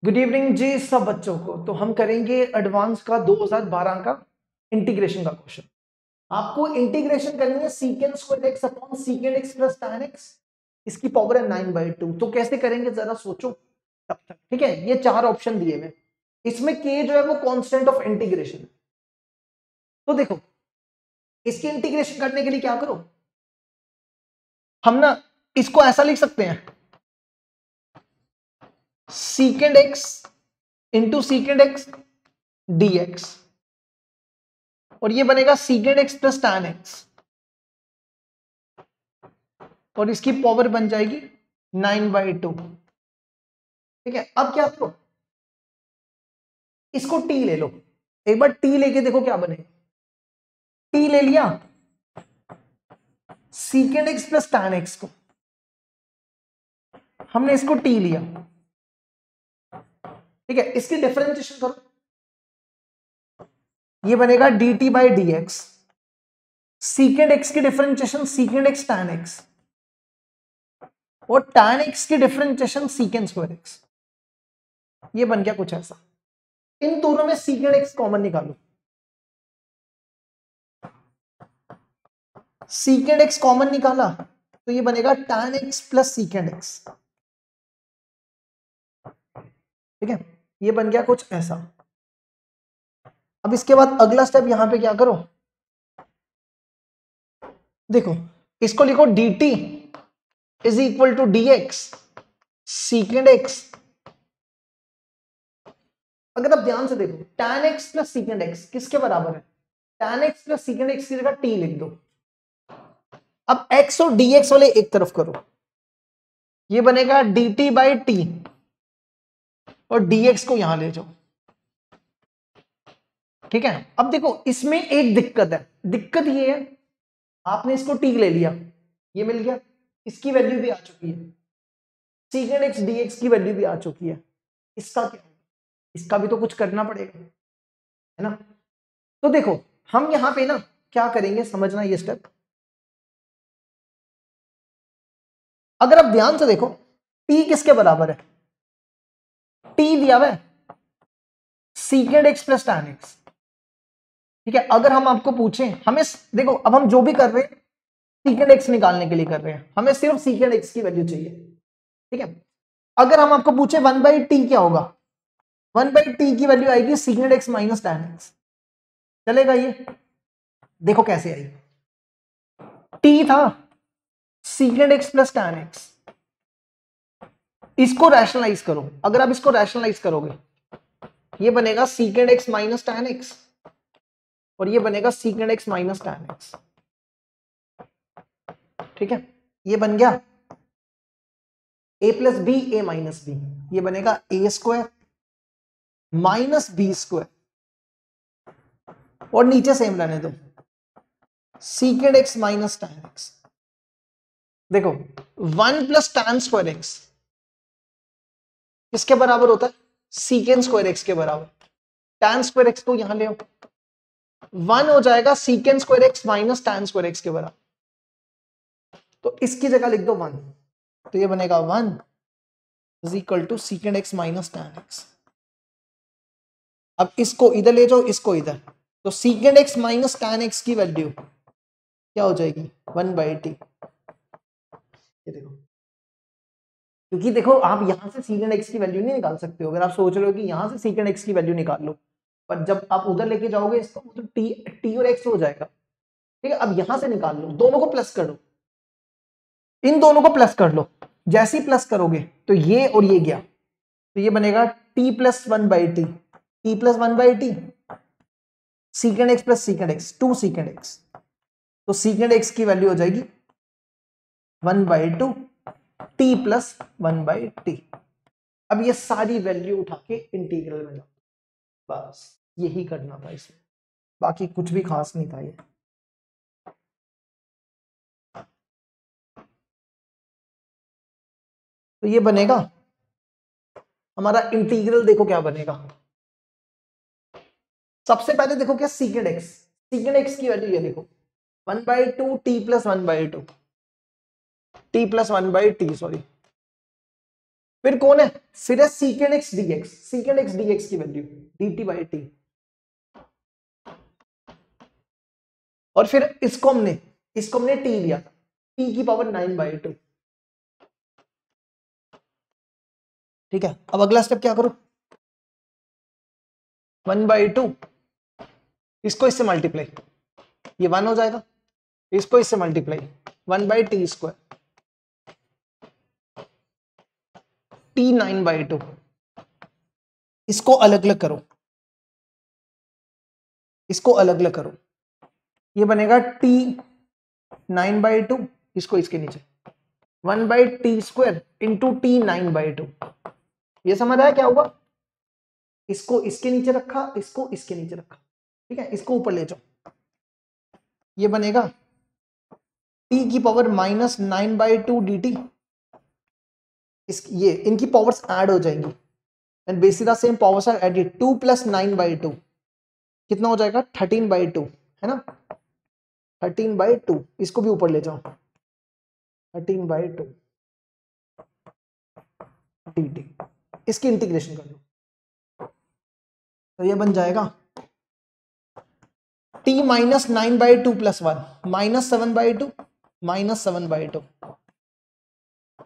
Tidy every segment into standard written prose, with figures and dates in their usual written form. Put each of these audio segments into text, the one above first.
Good evening जी सब बच्चों को। तो हम करेंगे एडवांस का 2012 का इंटीग्रेशन का क्वेश्चन। आपको इंटीग्रेशन करनी है सीकेंड square x upon सीकेंड x plus tan x, इसकी पावर है 9/2। तो कैसे करेंगे जरा सोचो तब तक। ठीक है, ये चार ऑप्शन दिए हुए, इसमें k जो है वो कांस्टेंट ऑफ इंटीग्रेशन। तो देखो, इसकी इंटीग्रेशन करने के लिए क्या करो, हम ना इसको ऐसा लिख सकते हैं, सीकेंड एक्स इंटू सीकेंड एक्स dx, और ये बनेगा secant x plus tan x, और इसकी पावर बन जाएगी 9/2। ठीक है, अब क्या करो, इसको t ले लो, एक बार t लेके देखो क्या बनेगा। t ले लिया, सीकेंड एक्स प्लस tan x को हमने इसको t लिया। ठीक है, इसकी डिफरेंशिएशन करो, ये बनेगा dt by D X. Secant x की differentiation secant X tan x, और tan x की डिफरेंशिएशन सीकेंड स्क्वायर एक्स। ये बन गया कुछ ऐसा। इन दोनों में सीकेंड एक्स कॉमन निकालो, सीकेंड एक्स कॉमन निकाला तो ये बनेगा tan x plus secant x. ठीक है, ये बन गया कुछ ऐसा। अब इसके बाद अगला स्टेप यहां पे क्या करो, देखो इसको लिखो dt is equal to dx secant x. अगर आप ध्यान से देखो, tan x plus secant x किसके बराबर है, tan x plus secant x की जगह t लिख दो। अब x और dx वाले एक तरफ करो, ये बनेगा dt बाई टी, और dx को यहां ले जाओ। ठीक है, अब देखो इसमें एक दिक्कत है, दिक्कत ये है आपने इसको t ले लिया, ये मिल गया, इसकी वैल्यू भी आ चुकी है, सीकेंड एक्स dx की वैल्यू भी आ चुकी है। इसका क्या, इसका भी तो कुछ करना पड़ेगा, है ना। तो देखो हम यहां पे ना क्या करेंगे, समझना ये स्टेप। अगर आप ध्यान से देखो, t किसके बराबर है, t दिया हुआ है secant x plus tan x। ठीक है, अगर हम आपको पूछें, हमें देखो अब हम जो भी कर रहे हैं सीकेंड एक्स निकालने के लिए कर रहे हैं, हमें सिर्फ सीकेंड एक्स की वैल्यू चाहिए। ठीक है, अगर हम आपको पूछे 1/t क्या होगा, 1/t की वैल्यू आएगी secant x minus tan x। चलेगा ये, देखो कैसे आई, t था secant x plus tan x, इसको रैशनलाइज करो। अगर आप इसको रैशनलाइज करोगे ये बनेगा secant x minus tan x, और ये बनेगा secant x minus tan x। ठीक है, ये बन गया a plus b a minus b, ये बनेगा a square minus b square, और नीचे सेम रहने दो secant x minus tan x। देखो 1 प्लस tan स्क्वायर एक्स किसके बराबर होता है, सीकेंड स्क्वायर एक्स के बराबर। tan स्क्वायर एक्स को यहां ले आओ, 1 हो जाएगा सीकेंड square x minus tan square x के बराबर। तो इसकी जगह लिख दो 1, तो ये बनेगा 1 is equal to secant x minus tan x. अब इसको इधर ले जाओ, इसको इधर, तो secant x minus tan x की वैल्यू क्या हो जाएगी 1/t। ये देखो, क्योंकि देखो आप यहां से सीकेंड एक्स की वैल्यू नहीं निकाल सकते हो। अगर आप सोच रहे हो कि यहां से सीकेंड एक्स की वैल्यू निकाल लो, पर जब आप उधर लेके जाओगे इसको तो टी और एक्स हो जाएगा। ठीक है, अब यहां से निकाल लो, दोनों को प्लस कर लो, इन दोनों को प्लस कर लो। जैसे ही प्लस करोगे तो ये और ये गया, तो ये बनेगा t plus 1/t, t plus 1/t, सीकेंड x plus secant x 2 सीकेंड x, तो सीकेंड एक्स की वैल्यू हो जाएगी 1/2 t प्लस 1/t। अब ये सारी वैल्यू उठा के इंटीग्रल में लाओ, बस यही करना था इसमें, बाकी कुछ भी खास नहीं था ये। तो ये बनेगा हमारा इंटीग्रल, देखो क्या बनेगा। सबसे पहले देखो क्या, सीकेंड एक्स की वैल्यू ये देखो 1/2 t plus 1/2 t plus 1/t, sorry फिर कौन है, फिर है secant x dx, secant x dx की वैल्यू dt बाई टी, और फिर इसको हमने टी लिया था, टी की पावर 9/2। ठीक है, अब अगला स्टेप क्या करो, 1/2, इसको इससे मल्टीप्लाई, ये 1 हो जाएगा, इसको इससे मल्टीप्लाई 1/t², t 9/2, इसको अलग अलग करो, इसको अलग अलग करो, ये बनेगा t 9/2, इसको इसके नीचे 1/t² इंटू t 9/2। ये समझ आया क्या होगा, इसको इसके नीचे रखा, इसको इसके नीचे रखा, ठीक है, इसको ऊपर ले जाओ, ये बनेगा t की पावर -9/2 dt, ये इनकी पावर्स ऐड हो जाएंगी, and basically same powers are added, 2 + 9/2 कितना हो जाएगा 13/2, है ना, 13/2, इसको भी ऊपर ले जाओ, 13/2 dt, इसकी इंटीग्रेशन कर लो, तो ये बन जाएगा t -9/2 + 1 -7/2 -7/2,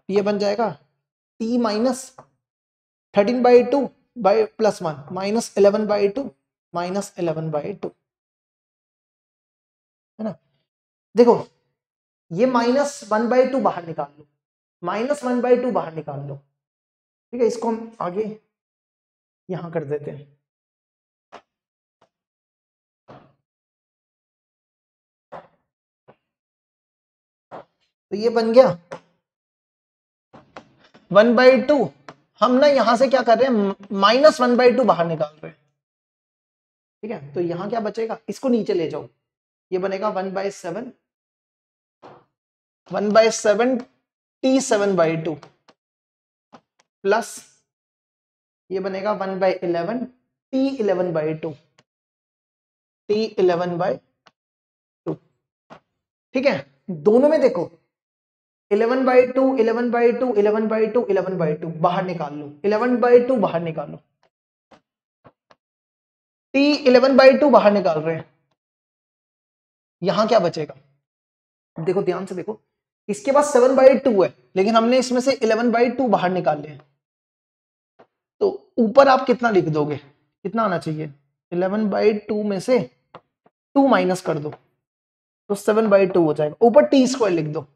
ये बन जाएगा t -13/2 + 1 -11/2 -11/2, है ना। देखो ये -1/2 बाहर निकाल लो, -1/2 बाहर निकाल लो, ठीक है, इसको हम आगे यहां कर देते हैं, तो ये बन गया 1/2, हम ना यहां से क्या कर रहे हैं, -1/2 बाहर निकाल रहे हैं, ठीक है, तो यहां क्या बचेगा, इसको नीचे ले जाओ, ये बनेगा 1/7 t 7/2 प्लस ये बनेगा 1/11 t 11/2 t 11/2, ठीक है, दोनों में देखो 11/2 11/2 11/2 11/2 बाहर निकाल लो, 11/2 बाहर निकालो, t 11/2 बाहर निकाल रहे हैं, यहां क्या बचेगा, देखो ध्यान से देखो, इसके पास 7/2 है, लेकिन हमने इसमें से 11/2 बाहर निकाल लिया, तो ऊपर आप कितना लिख दोगे, कितना आना चाहिए, 11/2 में से 2 माइनस कर दो, तो 7/2 हो जाएगा, ऊपर t² लिख दो,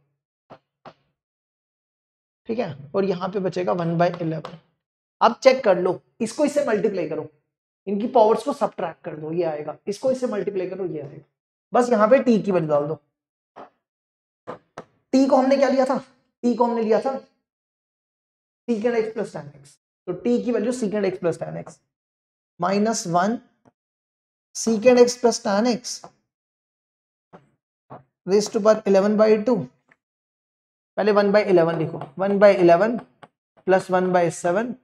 ठीक है, और यहां पे बचेगा 1/11। आप चेक कर लो, इसको इससे मल्टीप्लाई करो, इनकी पावर्स को सबट्रैक्ट कर दो, ये आएगा, इसको इससे मल्टीप्लाई करो, ये आएगा, बस यहां पे t की वैल्यू डाल दो, t को हमने क्या लिया था, t को हमने लिया था secant x + tan x, तो t की value secant x + tan x -1 secant x + tan x raised to power 11/2, पहले 1/11 लिखो, 1/11 + 1/7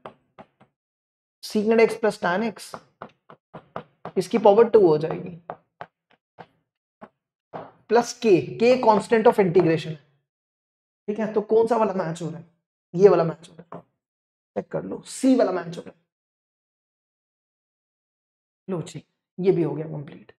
secant x + tan x, इसकी पावर 2 हो जाएगी, plus k constant of integration, ठीक है, तो कौन सा वाला मैच हो रहा है, ये वाला मैच हो रहा है, चेक कर लो, सी वाला मैच हो रहा है, लो जी, ये भी हो गया कंप्लीट।